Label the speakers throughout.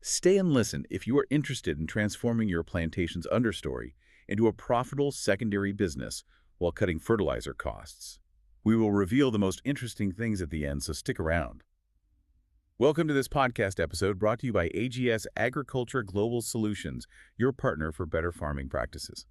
Speaker 1: Stay and listen if you are interested in transforming your plantation's understory into a profitable secondary business while cutting fertilizer costs. We will reveal the most interesting things at the end, so stick around. Welcome to this podcast episode brought to you by AGS Agriculture Global Solutions, your partner for better farming practices.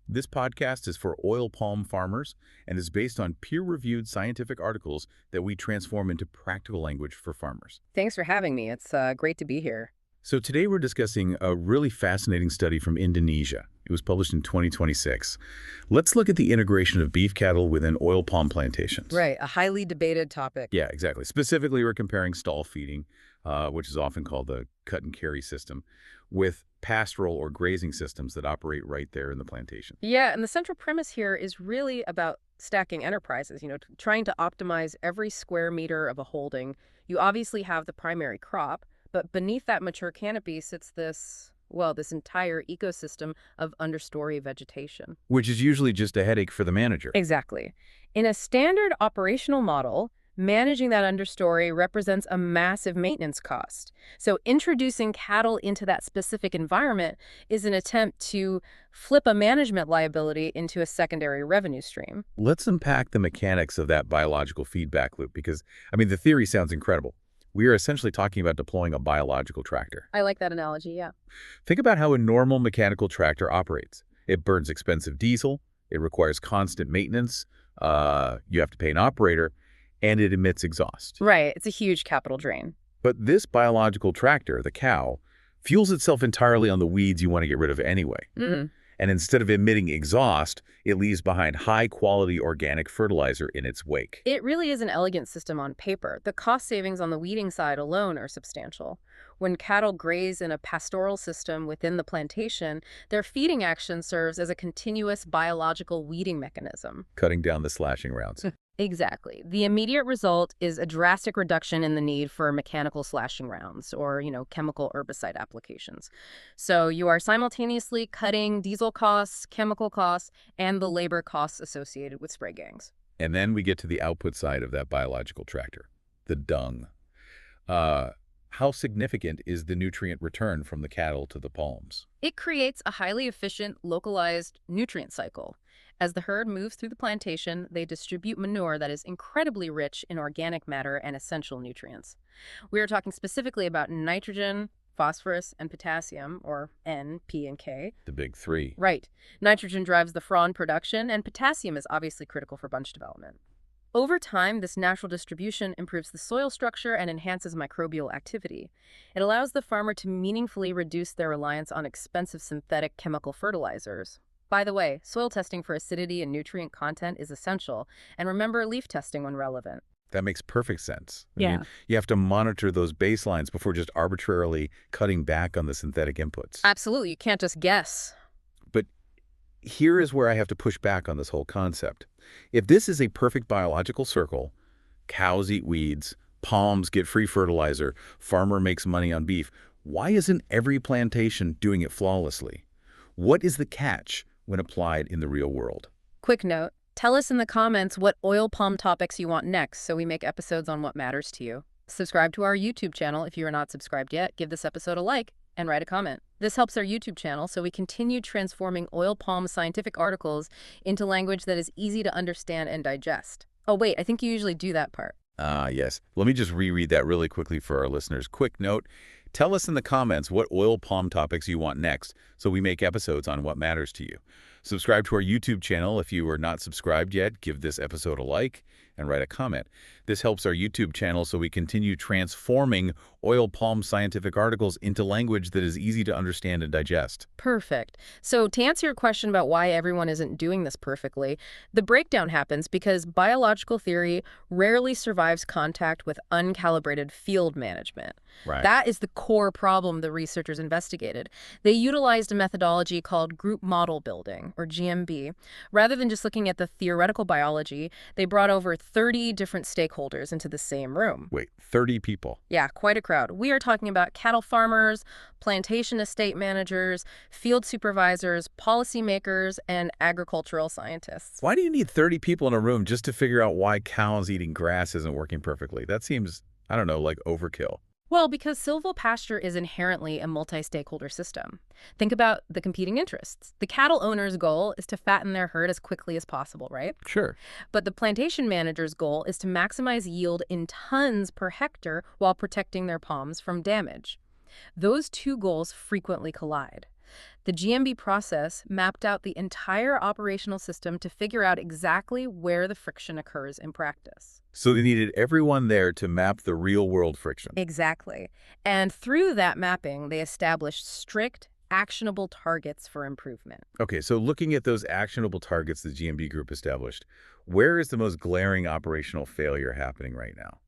Speaker 1: This podcast is for oil palm farmers and is based on peer-reviewed scientific articles that we transform into practical language for farmers.
Speaker 2: Thanks for having me. It's great to be here.
Speaker 1: So today we're discussing a really fascinating study from Indonesia. It was published in 2026. Let's look at the integration of beef cattle within oil palm plantations.
Speaker 2: Right, a highly debated topic.
Speaker 1: Yeah, exactly. Specifically, we're comparing stall feeding, which is often called the cut and carry system, with pastoral or grazing systems that operate right there in the plantation.
Speaker 2: Yeah, and the central premise here is really about stacking enterprises, trying to optimize every square meter of a holding. You obviously have the primary crop, but beneath that mature canopy sits this entire ecosystem of understory vegetation.
Speaker 1: Which is usually just a headache for the manager.
Speaker 2: Exactly. In a standard operational model, managing that understory represents a massive maintenance cost. So introducing cattle into that specific environment is an attempt to flip a management liability into a secondary revenue stream.
Speaker 1: Let's unpack the mechanics of that biological feedback loop because, the theory sounds incredible. We are essentially talking about deploying a biological tractor.
Speaker 2: I like that analogy, yeah.
Speaker 1: Think about how a normal mechanical tractor operates. It burns expensive diesel, it requires constant maintenance, you have to pay an operator, and it emits exhaust.
Speaker 2: Right, it's a huge capital drain.
Speaker 1: But this biological tractor, the cow, fuels itself entirely on the weeds you want to get rid of anyway.
Speaker 2: Mm-hmm.
Speaker 1: And instead of emitting exhaust, it leaves behind high-quality organic fertilizer in its wake.
Speaker 2: It really is an elegant system on paper. The cost savings on the weeding side alone are substantial. When cattle graze in a pastoral system within the plantation, their feeding action serves as a continuous biological weeding mechanism.
Speaker 1: Cutting down the slashing rounds.
Speaker 2: Exactly. The immediate result is a drastic reduction in the need for mechanical slashing rounds or, chemical herbicide applications. So you are simultaneously cutting diesel costs, chemical costs, and the labor costs associated with spray gangs.
Speaker 1: And then we get to the output side of that biological tractor, the dung. How significant is the nutrient return from the cattle to the palms?
Speaker 2: It creates a highly efficient, localized nutrient cycle. As the herd moves through the plantation, they distribute manure that is incredibly rich in organic matter and essential nutrients. We are talking specifically about nitrogen, phosphorus, and potassium, or N, P, and K.
Speaker 1: The big three.
Speaker 2: Right. Nitrogen drives the frond production, and potassium is obviously critical for bunch development. Over time, this natural distribution improves the soil structure and enhances microbial activity. It allows the farmer to meaningfully reduce their reliance on expensive synthetic chemical fertilizers. By the way, soil testing for acidity and nutrient content is essential, and remember leaf testing when relevant.
Speaker 1: That makes perfect sense.
Speaker 2: Yeah.
Speaker 1: You have to monitor those baselines before just arbitrarily cutting back on the synthetic inputs.
Speaker 2: Absolutely. You can't just guess.
Speaker 1: But here is where I have to push back on this whole concept. If this is a perfect biological circle, cows eat weeds, palms get free fertilizer, farmer makes money on beef, why isn't every plantation doing it flawlessly? What is the catch when applied in the real world?
Speaker 2: Quick note, tell us in the comments what oil palm topics you want next so we make episodes on what matters to you. Subscribe to our YouTube channel if you are not subscribed yet, give this episode a like, and write a comment. This helps our YouTube channel so we continue transforming oil palm scientific articles into language that is easy to understand and digest. Oh wait, I think you usually do that part.
Speaker 1: Yes. Let me just reread that really quickly for our listeners. Quick note. Tell us in the comments what oil palm topics you want next so we make episodes on what matters to you. Subscribe to our YouTube channel if you are not subscribed yet. Give this episode a like and write a comment. This helps our YouTube channel so we continue transforming oil palm scientific articles into language that is easy to understand and digest.
Speaker 2: Perfect. So to answer your question about why everyone isn't doing this perfectly, the breakdown happens because biological theory rarely survives contact with uncalibrated field management.
Speaker 1: Right.
Speaker 2: That is the core problem the researchers investigated. They utilized a methodology called group model building, or GMB. Rather than just looking at the theoretical biology, they brought over 30 different stakeholders into the same room.
Speaker 1: Wait, 30 people?
Speaker 2: Yeah, quite a crowd. We are talking about cattle farmers, plantation estate managers, field supervisors, policymakers, and agricultural scientists.
Speaker 1: Why do you need 30 people in a room just to figure out why cows eating grass isn't working perfectly? That seems, I don't know, like overkill.
Speaker 2: Well, because silvopasture is inherently a multi-stakeholder system. Think about the competing interests. The cattle owner's goal is to fatten their herd as quickly as possible, right?
Speaker 1: Sure.
Speaker 2: But the plantation manager's goal is to maximize yield in tons per hectare while protecting their palms from damage. Those two goals frequently collide. The GMB process mapped out the entire operational system to figure out exactly where the friction occurs in practice.
Speaker 1: So they needed everyone there to map the real-world friction.
Speaker 2: Exactly. And through that mapping, they established strict, actionable targets for improvement.
Speaker 1: Okay, so looking at those actionable targets the GMB group established, where is the most glaring operational failure happening right now?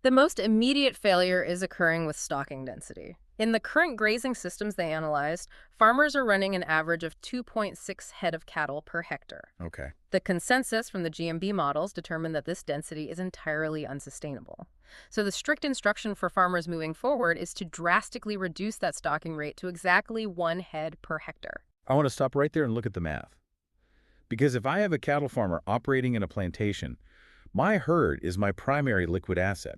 Speaker 2: The most immediate failure is occurring with stocking density. In the current grazing systems they analyzed, farmers are running an average of 2.6 head of cattle per hectare.
Speaker 1: Okay.
Speaker 2: The consensus from the GMB models determined that this density is entirely unsustainable. So the strict instruction for farmers moving forward is to drastically reduce that stocking rate to exactly 1 head per hectare.
Speaker 1: I want to stop right there and look at the math. Because if I have a cattle farmer operating in a plantation, my herd is my primary liquid asset.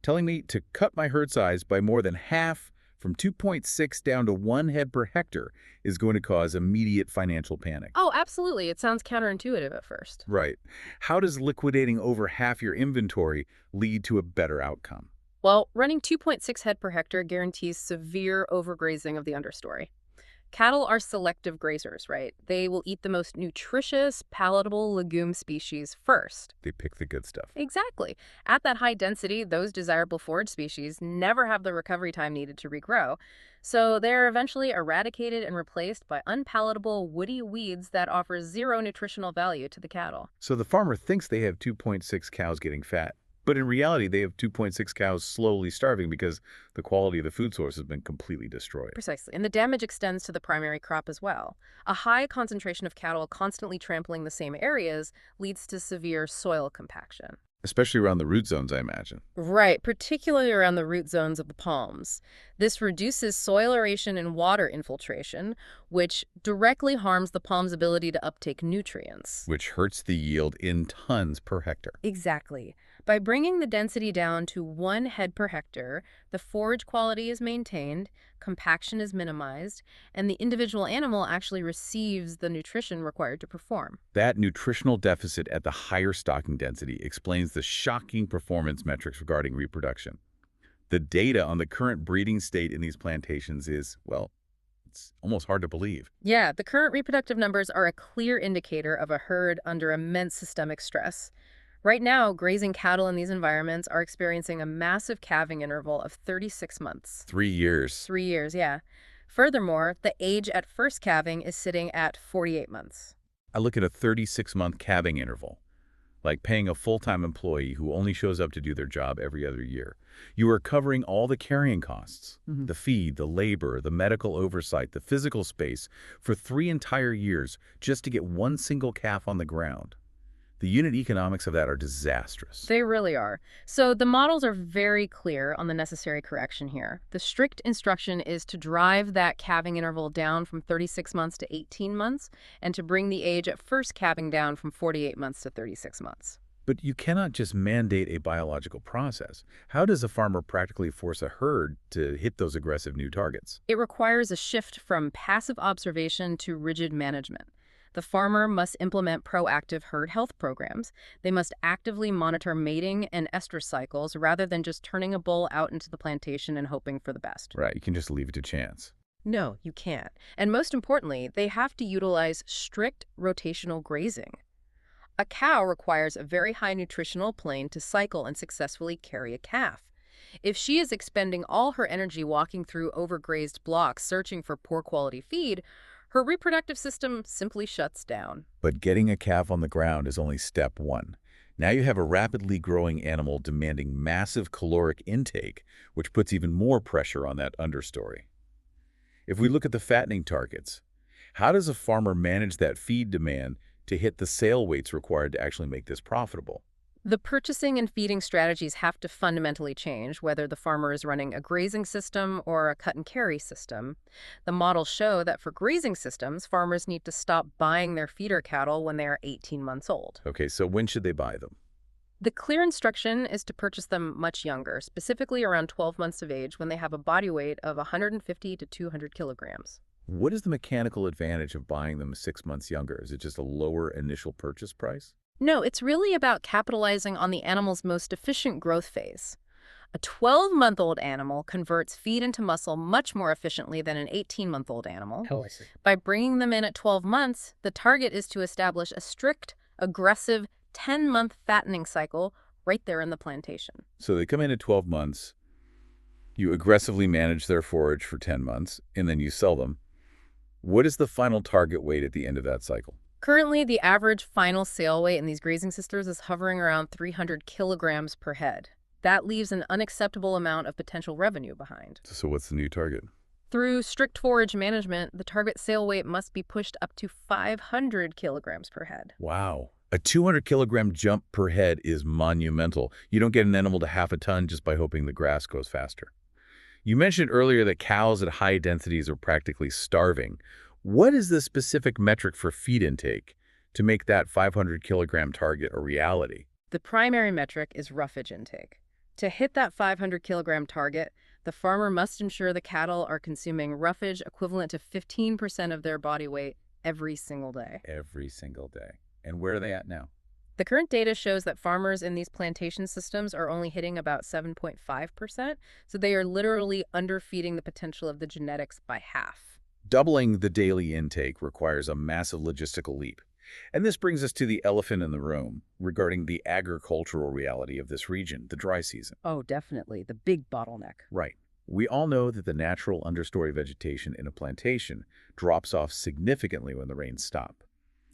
Speaker 1: Telling me to cut my herd size by more than half from 2.6 down to 1 head per hectare is going to cause immediate financial panic.
Speaker 2: Oh, absolutely. It sounds counterintuitive at first.
Speaker 1: Right. How does liquidating over half your inventory lead to a better outcome?
Speaker 2: Well, running 2.6 head per hectare guarantees severe overgrazing of the understory. Cattle are selective grazers, right? They will eat the most nutritious, palatable legume species first.
Speaker 1: They pick the good stuff.
Speaker 2: Exactly. At that high density, those desirable forage species never have the recovery time needed to regrow. So they're eventually eradicated and replaced by unpalatable, woody weeds that offer zero nutritional value to the cattle.
Speaker 1: So the farmer thinks they have 2.6 cows getting fat, but in reality, they have 2.6 cows slowly starving because the quality of the food source has been completely destroyed.
Speaker 2: Precisely. And the damage extends to the primary crop as well. A high concentration of cattle constantly trampling the same areas leads to severe soil compaction.
Speaker 1: Especially around the root zones, I imagine.
Speaker 2: Right, particularly around the root zones of the palms. This reduces soil aeration and water infiltration, which directly harms the palm's ability to uptake nutrients.
Speaker 1: Which hurts the yield in tons per hectare.
Speaker 2: Exactly. By bringing the density down to 1 head per hectare, the forage quality is maintained, compaction is minimized, and the individual animal actually receives the nutrition required to perform.
Speaker 1: That nutritional deficit at the higher stocking density explains the shocking performance metrics regarding reproduction. The data on the current breeding state in these plantations is, well, it's almost hard to believe.
Speaker 2: Yeah, the current reproductive numbers are a clear indicator of a herd under immense systemic stress. Right now, grazing cattle in these environments are experiencing a massive calving interval of 36 months.
Speaker 1: 3 years.
Speaker 2: 3 years, yeah. Furthermore, the age at first calving is sitting at 48 months.
Speaker 1: I look at a 36-month calving interval, like paying a full-time employee who only shows up to do their job every other year. You are covering all the carrying costs, the feed, the labor, the medical oversight, the physical space for 3 entire years just to get one single calf on the ground. The unit economics of that are disastrous.
Speaker 2: They really are. So the models are very clear on the necessary correction here. The strict instruction is to drive that calving interval down from 36 months to 18 months and to bring the age at first calving down from 48 months to 36 months.
Speaker 1: But you cannot just mandate a biological process. How does a farmer practically force a herd to hit those aggressive new targets?
Speaker 2: It requires a shift from passive observation to rigid management. The farmer must implement proactive herd health programs. They must actively monitor mating and estrus cycles rather than just turning a bull out into the plantation and hoping for the best.
Speaker 1: Right, you can just leave it to chance.
Speaker 2: No, you can't. And most importantly, they have to utilize strict rotational grazing. A cow requires a very high nutritional plane to cycle and successfully carry a calf. If she is expending all her energy walking through overgrazed blocks searching for poor quality feed, her reproductive system simply shuts down.
Speaker 1: But getting a calf on the ground is only step one. Now you have a rapidly growing animal demanding massive caloric intake, which puts even more pressure on that understory. If we look at the fattening targets, how does a farmer manage that feed demand to hit the sale weights required to actually make this profitable?
Speaker 2: The purchasing and feeding strategies have to fundamentally change, whether the farmer is running a grazing system or a cut-and-carry system. The models show that for grazing systems, farmers need to stop buying their feeder cattle when they are 18 months old.
Speaker 1: Okay, so when should they buy them?
Speaker 2: The clear instruction is to purchase them much younger, specifically around 12 months of age when they have a body weight of 150 to 200 kilograms.
Speaker 1: What is the mechanical advantage of buying them 6 months younger? Is it just a lower initial purchase price?
Speaker 2: No, it's really about capitalizing on the animal's most efficient growth phase. A 12-month-old animal converts feed into muscle much more efficiently than an 18-month-old animal.
Speaker 3: Oh, I see.
Speaker 2: By bringing them in at 12 months, the target is to establish a strict, aggressive 10-month fattening cycle right there in the plantation.
Speaker 1: So they come in at 12 months, you aggressively manage their forage for 10 months, and then you sell them. What is the final target weight at the end of that cycle?
Speaker 2: Currently, the average final sale weight in these grazing systems is hovering around 300 kilograms per head. That leaves an unacceptable amount of potential revenue behind.
Speaker 1: So what's the new target?
Speaker 2: Through strict forage management, the target sale weight must be pushed up to 500 kilograms per head.
Speaker 1: Wow. A 200-kilogram jump per head is monumental. You don't get an animal to half a ton just by hoping the grass grows faster. You mentioned earlier that cows at high densities are practically starving. What is the specific metric for feed intake to make that 500-kilogram target a reality?
Speaker 2: The primary metric is roughage intake. To hit that 500-kilogram target, the farmer must ensure the cattle are consuming roughage equivalent to 15% of their body weight every single day.
Speaker 1: Every single day. And where are they at now?
Speaker 2: The current data shows that farmers in these plantation systems are only hitting about 7.5%, so they are literally underfeeding the potential of the genetics by half.
Speaker 1: Doubling the daily intake requires a massive logistical leap. And this brings us to the elephant in the room regarding the agricultural reality of this region, the dry season.
Speaker 2: Oh, definitely. The big bottleneck.
Speaker 1: Right. We all know that the natural understory vegetation in a plantation drops off significantly when the rains stop.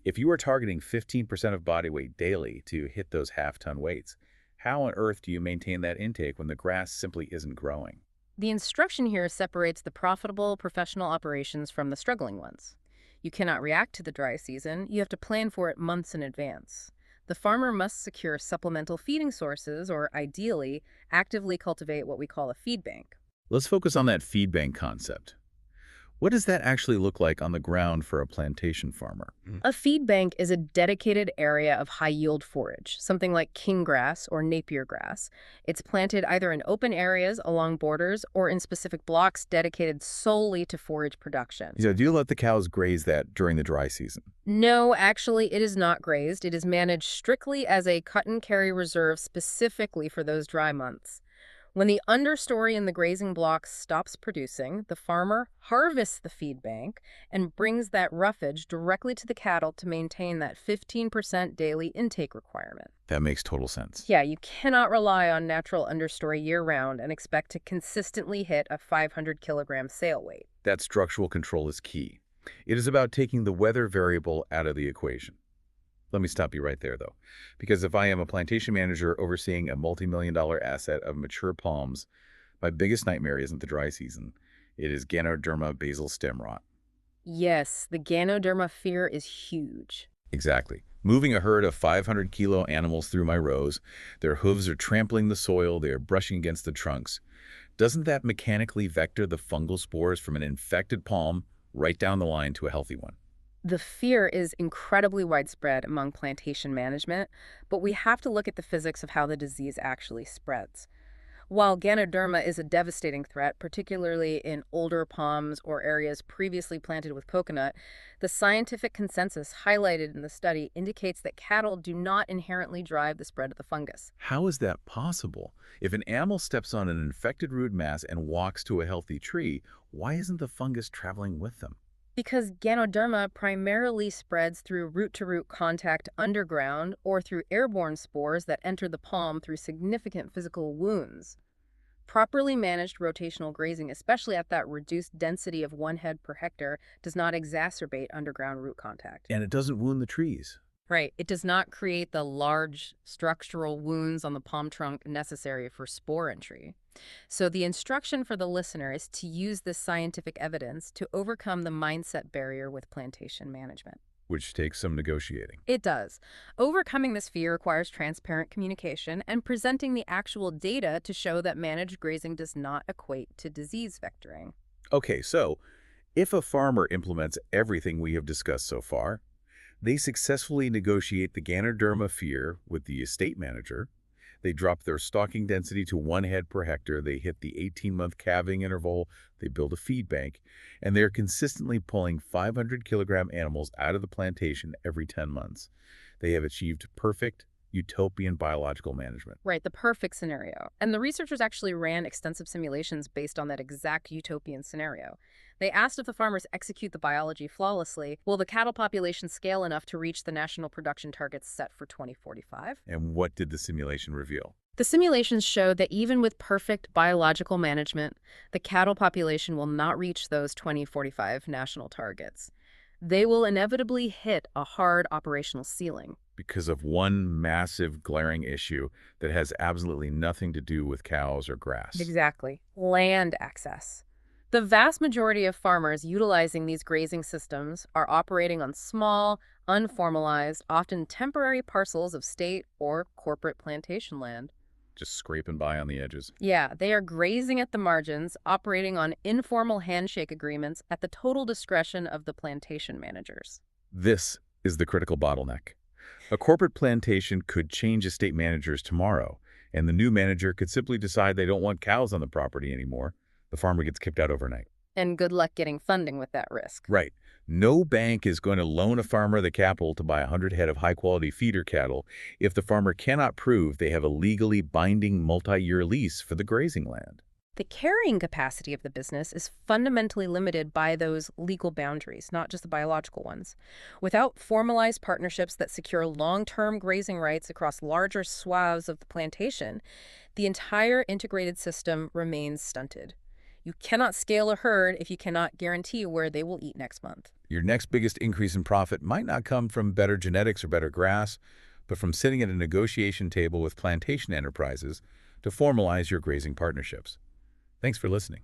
Speaker 1: If you are targeting 15% of body weight daily to hit those half-ton weights, how on earth do you maintain that intake when the grass simply isn't growing?
Speaker 2: The instruction here separates the profitable professional operations from the struggling ones. You cannot react to the dry season. You have to plan for it months in advance. The farmer must secure supplemental feeding sources or, ideally, actively cultivate what we call a feed bank.
Speaker 1: Let's focus on that feed bank concept. What does that actually look like on the ground for a plantation farmer?
Speaker 2: A feed bank is a dedicated area of high-yield forage, something like king grass or Napier grass. It's planted either in open areas along borders or in specific blocks dedicated solely to forage production.
Speaker 1: So do you let the cows graze that during the dry season?
Speaker 2: No, actually, it is not grazed. It is managed strictly as a cut-and-carry reserve specifically for those dry months. When the understory in the grazing blocks stops producing, the farmer harvests the feed bank and brings that roughage directly to the cattle to maintain that 15% daily intake requirement.
Speaker 1: That makes total sense.
Speaker 2: Yeah, you cannot rely on natural understory year-round and expect to consistently hit a 500-kilogram sale weight.
Speaker 1: That structural control is key. It is about taking the weather variable out of the equation. Let me stop you right there, though, because if I am a plantation manager overseeing a multi-million-dollar asset of mature palms, my biggest nightmare isn't the dry season. It is Ganoderma basal stem rot.
Speaker 2: Yes, the Ganoderma fear is huge.
Speaker 1: Exactly. Moving a herd of 500-kilo animals through my rows, their hooves are trampling the soil, they are brushing against the trunks. Doesn't that mechanically vector the fungal spores from an infected palm right down the line to a healthy one?
Speaker 2: The fear is incredibly widespread among plantation management, but we have to look at the physics of how the disease actually spreads. While Ganoderma is a devastating threat, particularly in older palms or areas previously planted with coconut, the scientific consensus highlighted in the study indicates that cattle do not inherently drive the spread of the fungus.
Speaker 1: How is that possible? If an animal steps on an infected root mass and walks to a healthy tree, why isn't the fungus traveling with them?
Speaker 2: Because Ganoderma primarily spreads through root-to-root contact underground or through airborne spores that enter the palm through significant physical wounds. Properly managed rotational grazing, especially at that reduced density of 1 head per hectare, does not exacerbate underground root contact.
Speaker 1: And it doesn't wound the trees.
Speaker 2: Right. It does not create the large structural wounds on the palm trunk necessary for spore entry. So the instruction for the listener is to use this scientific evidence to overcome the mindset barrier with plantation management.
Speaker 1: Which takes some negotiating.
Speaker 2: It does. Overcoming this fear requires transparent communication and presenting the actual data to show that managed grazing does not equate to disease vectoring.
Speaker 1: Okay, so if a farmer implements everything we have discussed so far, They successfully negotiate the Ganoderma fear with the estate manager. They drop their stocking density to 1 head per hectare. They hit the 18-month calving interval. They build a feed bank. And they're consistently pulling 500-kilogram animals out of the plantation every 10 months. They have achieved perfect, utopian biological management.
Speaker 2: Right, the perfect scenario. And the researchers actually ran extensive simulations based on that exact utopian scenario. They asked if the farmers execute the biology flawlessly, will the cattle population scale enough to reach the national production targets set for 2045?
Speaker 1: And what did the simulation reveal?
Speaker 2: The simulations showed that even with perfect biological management, the cattle population will not reach those 2045 national targets. They will inevitably hit a hard operational ceiling.
Speaker 1: Because of one massive glaring issue that has absolutely nothing to do with cows or grass.
Speaker 2: Exactly. Land access. The vast majority of farmers utilizing these grazing systems are operating on small, unformalized, often temporary parcels of state or corporate plantation land.
Speaker 1: Just scraping by on the edges.
Speaker 2: Yeah, they are grazing at the margins, operating on informal handshake agreements at the total discretion of the plantation managers.
Speaker 1: This is the critical bottleneck. A corporate plantation could change estate managers tomorrow, and the new manager could simply decide they don't want cows on the property anymore. The farmer gets kicked out overnight.
Speaker 2: And good luck getting funding with that risk.
Speaker 1: Right. No bank is going to loan a farmer the capital to buy 100 head of high-quality feeder cattle if the farmer cannot prove they have a legally binding multi-year lease for the grazing land.
Speaker 2: The carrying capacity of the business is fundamentally limited by those legal boundaries, not just the biological ones. Without formalized partnerships that secure long-term grazing rights across larger swaths of the plantation, the entire integrated system remains stunted. You cannot scale a herd if you cannot guarantee where they will eat next month.
Speaker 1: Your next biggest increase in profit might not come from better genetics or better grass, but from sitting at a negotiation table with plantation enterprises to formalize your grazing partnerships. Thanks for listening.